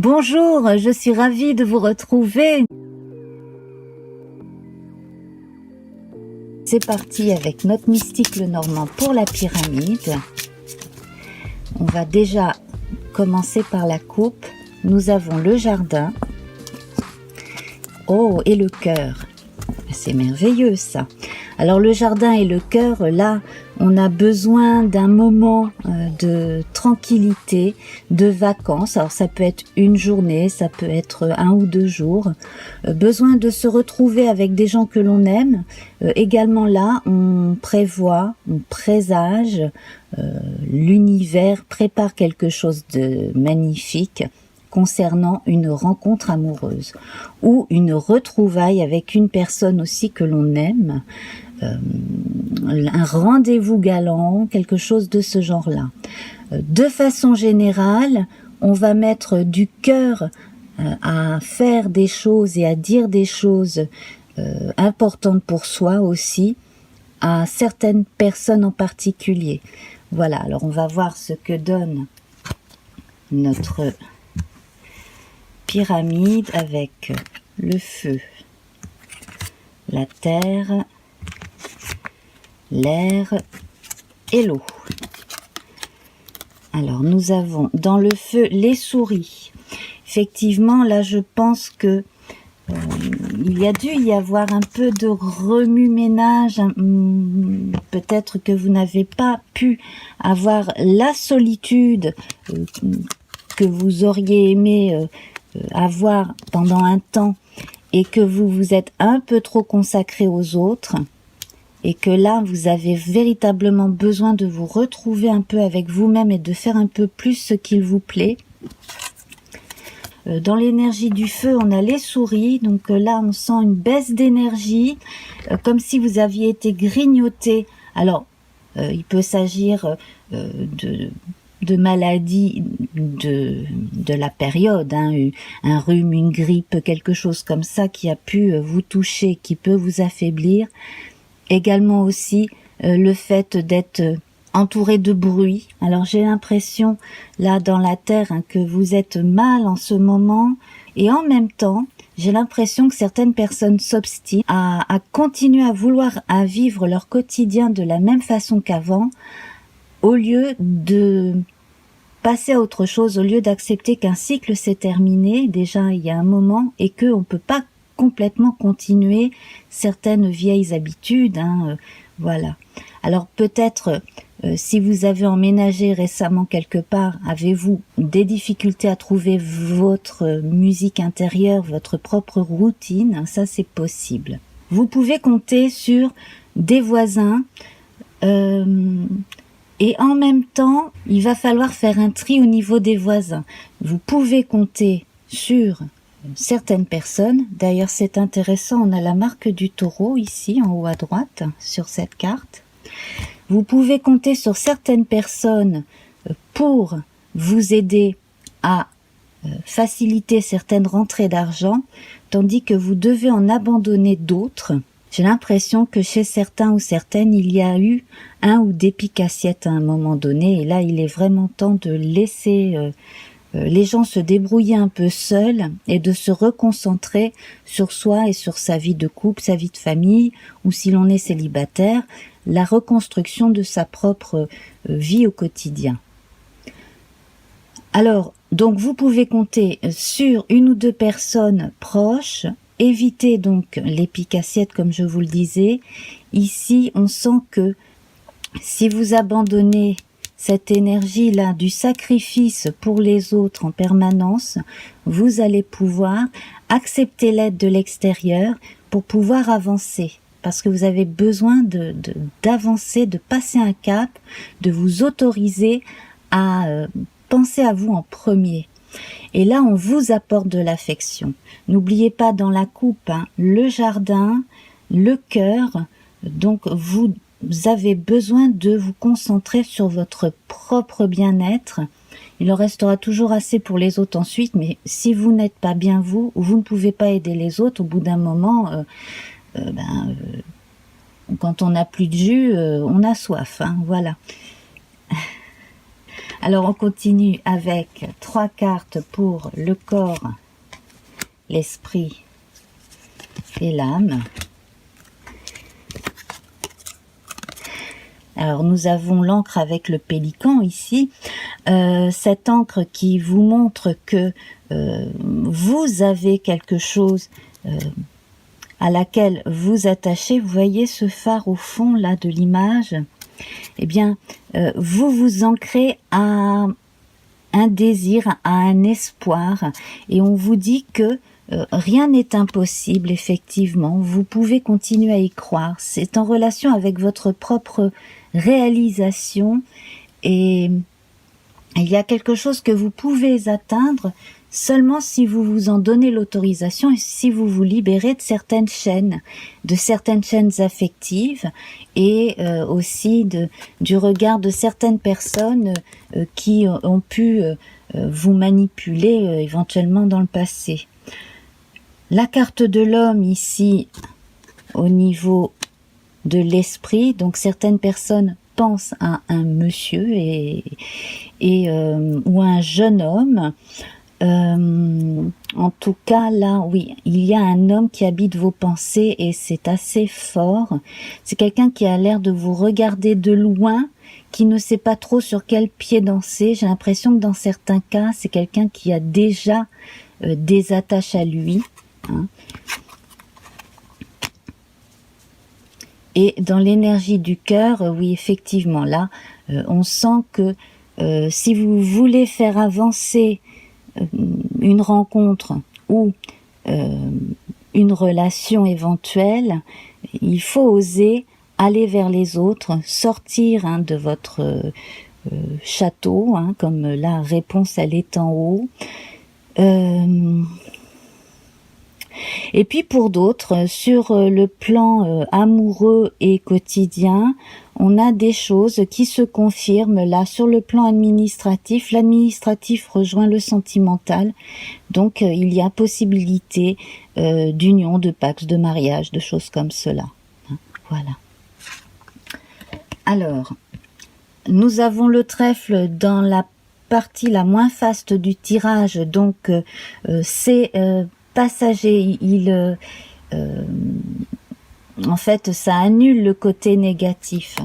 Bonjour, je suis ravie de vous retrouver. C'est parti avec notre mystique le Normand pour la pyramide. On va déjà commencer par la coupe. Nous avons le jardin. Oh, et le cœur. C'est merveilleux ça. Alors le jardin et le cœur, là, on a besoin d'un moment de tranquillité, de vacances. Alors ça peut être une journée, ça peut être 1 ou 2 jours. Besoin de se retrouver avec des gens que l'on aime. Également là, on prévoit, on présage, l'univers prépare quelque chose de magnifique concernant une rencontre amoureuse ou une retrouvaille avec une personne aussi que l'on aime, un rendez-vous galant, quelque chose de ce genre-là. De façon générale, on va mettre du cœur à faire des choses et à dire des choses importantes pour soi aussi, à certaines personnes en particulier. Voilà, alors on va voir ce que donne notre pyramide avec le feu, la terre, l'air et l'eau. Alors nous avons dans le feu les souris. Effectivement, là je pense que il y a dû y avoir un peu de remue-ménage. Peut-être que vous n'avez pas pu avoir la solitude que vous auriez aimé avoir pendant un temps et que vous vous êtes un peu trop consacré aux autres et que là vous avez véritablement besoin de vous retrouver un peu avec vous-même et de faire un peu plus ce qu'il vous plaît. Dans l'énergie du feu, on a les souris, donc là on sent une baisse d'énergie, comme si vous aviez été grignoté. Alors, il peut s'agir de maladies de la période, hein, un rhume, une grippe, quelque chose comme ça qui a pu vous toucher, qui peut vous affaiblir. Également aussi le fait d'être entouré de bruit. Alors j'ai l'impression là dans la terre que vous êtes mal en ce moment et en même temps j'ai l'impression que certaines personnes s'obstinent à continuer à vouloir à vivre leur quotidien de la même façon qu'avant au lieu de passer à autre chose, au lieu d'accepter qu'un cycle s'est terminé déjà il y a un moment et qu'on ne peut pas complètement continuer certaines vieilles habitudes, hein, voilà. Alors peut-être si vous avez emménagé récemment quelque part, avez-vous des difficultés à trouver votre musique intérieure, votre propre routine? Ça c'est possible. Vous pouvez compter sur des voisins et en même temps, il va falloir faire un tri au niveau des voisins. Vous pouvez compter sur certaines personnes. D'ailleurs, c'est intéressant, on a la marque du taureau ici, en haut à droite, sur cette carte. Vous pouvez compter sur certaines personnes pour vous aider à faciliter certaines rentrées d'argent, tandis que vous devez en abandonner d'autres. J'ai l'impression que chez certains ou certaines, il y a eu un ou des piques-assiettes à un moment donné, et là, il est vraiment temps de laisser les gens se débrouiller un peu seuls et de se reconcentrer sur soi et sur sa vie de couple, sa vie de famille, ou si l'on est célibataire, la reconstruction de sa propre vie au quotidien. Alors, donc vous pouvez compter sur 1 ou 2 personnes proches, évitez donc les piques-assiettes comme je vous le disais. Ici, on sent que si vous abandonnez cette énergie-là du sacrifice pour les autres en permanence, vous allez pouvoir accepter l'aide de l'extérieur pour pouvoir avancer. Parce que vous avez besoin d'avancer, de passer un cap, de vous autoriser à penser à vous en premier. Et là, on vous apporte de l'affection. N'oubliez pas dans la coupe, hein, le jardin, le cœur. Donc, vous avez besoin de vous concentrer sur votre propre bien-être. Il en restera toujours assez pour les autres ensuite, mais si vous n'êtes pas bien vous, ou vous ne pouvez pas aider les autres, au bout d'un moment, quand on n'a plus de jus, on a soif, hein, voilà. Alors on continue avec 3 cartes pour le corps, l'esprit et l'âme. Alors nous avons l'encre avec le pélican ici, cette encre qui vous montre que vous avez quelque chose à laquelle vous attachez. Vous voyez ce phare au fond là de l'image? Eh bien, vous vous ancrez à un désir, à un espoir, et on vous dit que rien n'est impossible, effectivement. Vous pouvez continuer à y croire. C'est en relation avec votre propre réalisation, et il y a quelque chose que vous pouvez atteindre seulement si vous vous en donnez l'autorisation et si vous vous libérez de certaines chaînes affectives, et aussi du regard de certaines personnes qui ont pu vous manipuler éventuellement dans le passé. La carte de l'homme ici, au niveau de l'esprit, donc certaines personnes pensent à un monsieur ou un jeune homme. En tout cas là, oui, il y a un homme qui habite vos pensées et c'est assez fort. C'est quelqu'un qui a l'air de vous regarder de loin, qui ne sait pas trop sur quel pied danser. J'ai l'impression que dans certains cas, c'est quelqu'un qui a déjà des attaches à lui, hein. Et dans l'énergie du cœur, oui, effectivement, là, on sent que si vous voulez faire avancer une rencontre ou une relation éventuelle, il faut oser aller vers les autres, sortir de votre château, comme la réponse elle est en haut. Et puis pour d'autres, sur le plan amoureux et quotidien, on a des choses qui se confirment là. Sur le plan administratif, l'administratif rejoint le sentimental, donc il y a possibilité d'union, de pax, de mariage, de choses comme cela. Voilà. Alors, nous avons le trèfle dans la partie la moins faste du tirage, donc c'est passager. En fait, ça annule le côté négatif.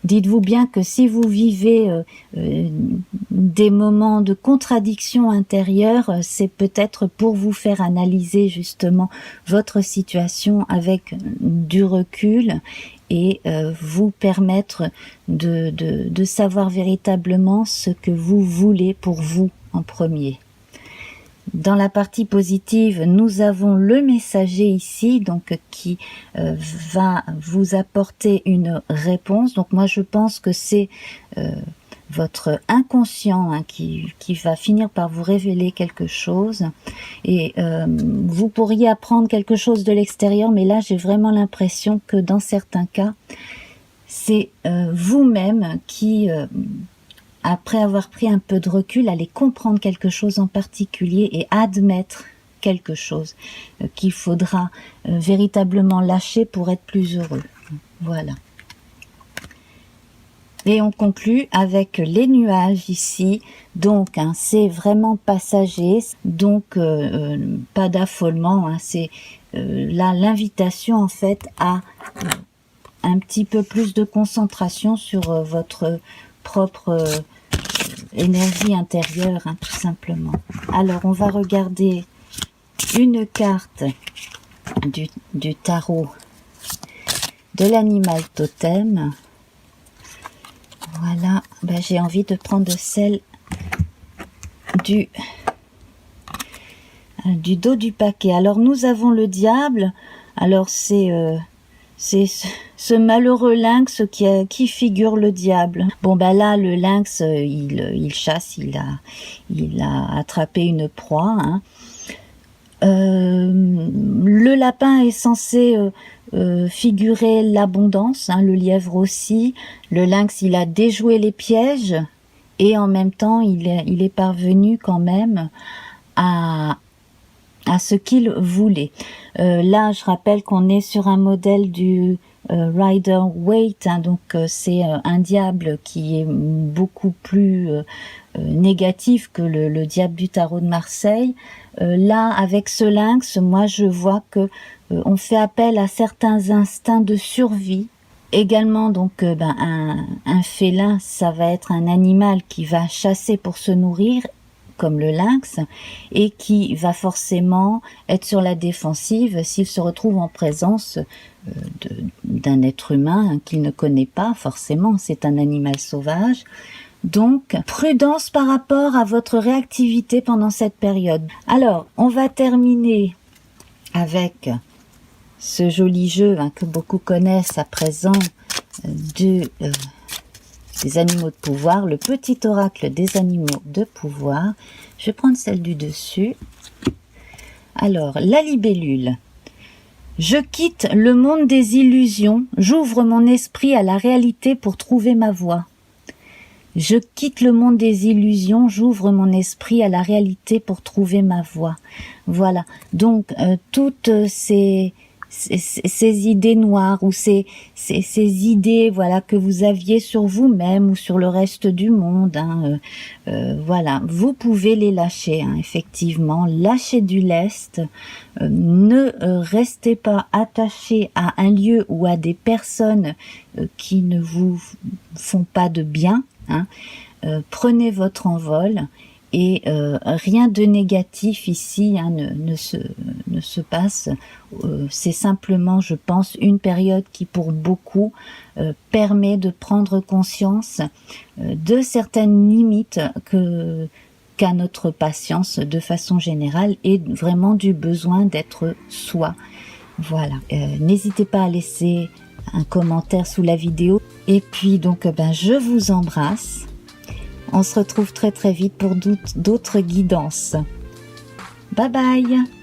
Dites-vous bien que si vous vivez des moments de contradiction intérieure, c'est peut-être pour vous faire analyser justement votre situation avec du recul et vous permettre de savoir véritablement ce que vous voulez pour vous en premier. Dans la partie positive, nous avons le messager ici, donc qui va vous apporter une réponse. Donc moi je pense que c'est votre inconscient qui va finir par vous révéler quelque chose. Et vous pourriez apprendre quelque chose de l'extérieur, mais là j'ai vraiment l'impression que dans certains cas, c'est vous-même qui... après avoir pris un peu de recul, aller comprendre quelque chose en particulier et admettre quelque chose qu'il faudra véritablement lâcher pour être plus heureux. Voilà. Et on conclut avec les nuages ici. Donc, c'est vraiment passager. Donc, pas d'affolement. C'est là l'invitation en fait à un petit peu plus de concentration sur votre propre énergie intérieure, tout simplement. Alors, on va regarder une carte du tarot de l'animal totem. Voilà, j'ai envie de prendre celle du dos du paquet. Alors, nous avons le diable. Alors, c'est ce malheureux lynx qui figure le diable. Bon, là, le lynx, il chasse, il a attrapé une proie. Le lapin est censé figurer l'abondance, le lièvre aussi. Le lynx, il a déjoué les pièges et en même temps, il est parvenu quand même à ce qu'il voulait. Là, je rappelle qu'on est sur un modèle du Rider-Waite, hein, donc c'est un diable qui est beaucoup plus négatif que le diable du tarot de Marseille. Là, avec ce lynx, moi je vois que on fait appel à certains instincts de survie. Également, donc, un félin, ça va être un animal qui va chasser pour se nourrir, comme le lynx, et qui va forcément être sur la défensive s'il se retrouve en présence d'un être humain hein, qu'il ne connaît pas forcément, c'est un animal sauvage. Donc, prudence par rapport à votre réactivité pendant cette période. Alors, on va terminer avec ce joli jeu hein, que beaucoup connaissent à présent des animaux de pouvoir, le petit oracle des animaux de pouvoir. Je vais prendre celle du dessus. Alors, la libellule. Je quitte le monde des illusions, j'ouvre mon esprit à la réalité pour trouver ma voie. Je quitte le monde des illusions, j'ouvre mon esprit à la réalité pour trouver ma voie. Voilà, donc toutes ces idées noires ou ces idées voilà que vous aviez sur vous-même ou sur le reste du monde, hein, voilà, vous pouvez les lâcher, hein, effectivement, lâchez du lest, ne restez pas attaché à un lieu ou à des personnes qui ne vous font pas de bien, hein, prenez votre envol et rien de négatif ici hein, ne se passe. C'est simplement, je pense, une période qui pour beaucoup permet de prendre conscience de certaines limites qu'a notre patience de façon générale et vraiment du besoin d'être soi. Voilà, n'hésitez pas à laisser un commentaire sous la vidéo. Et puis donc je vous embrasse. On se retrouve très très vite pour d'autres guidances. Bye bye!